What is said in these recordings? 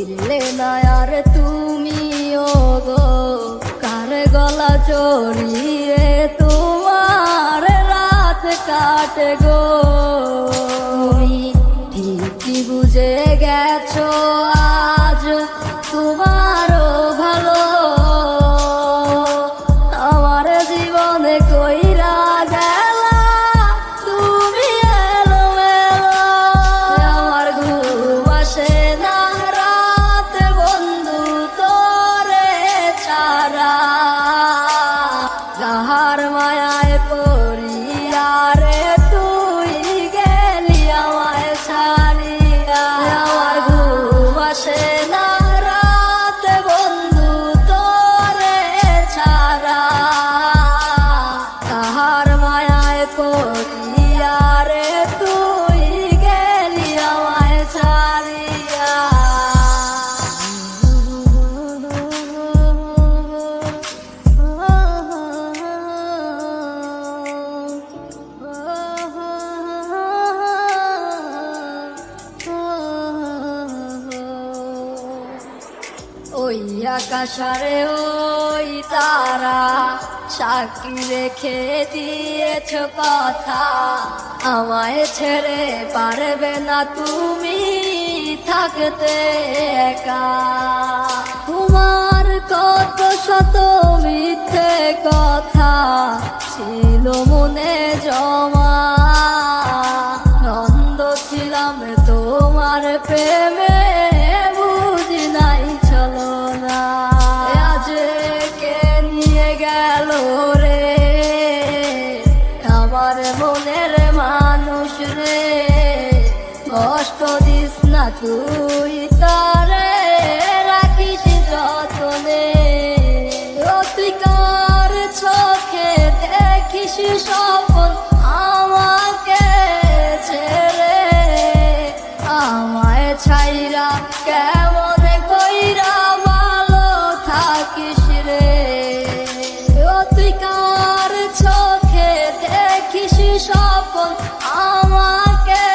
ফিরলে না আর তুমিও গো, কার গলা জড়িয়ে তোমার রাত কাটে গো। তুমি ঠিকই বুঝে গেছো আজ তোমারও ভালো, আমার জীবনে কইরা গেলা তুমি এলোমেলো। আমার ঘুম আসে না রাত বন্ধু তোরে ছাড়া, যাহার মায়ায় পড়িয়া রে তুই গেলি আমায় ছাড়িয়া। আমার ঘুম আসে না রাত বন্ধু তোরে ছাড়া, তাহার মায়ায় পড়িয়া রে তুই গেলি আমায় ছাড়িয়া। ওই আকাশারে ওই তারা সাক্ষী রেখে দিয়েছ কথা, আমায় ছেড়ে পারবে না তুমি থাকতে একা। তোমার কত শত মিথ্যে কথা ছিল মনে জমা, নন্দ ছিলাম তোমার প্রেমে বুঝি নাই চলো না। আজ কে নিয়ে গেল রে আমার মনের মানুষ রে, কষ্ট দিস না তুই তারে রাখিস যতনে। ও তুই কার চোখে দেখিস স্বপ্ন আমাকে ছেড়ে, আমায় ছাইরা কেমন কইরা ভালো থাকিস রে। ও তুই কার চোখে দেখিস স্বপ্ন আমাকে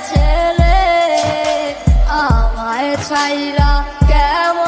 ছেড়ে, আমায় ছাইরা কেমন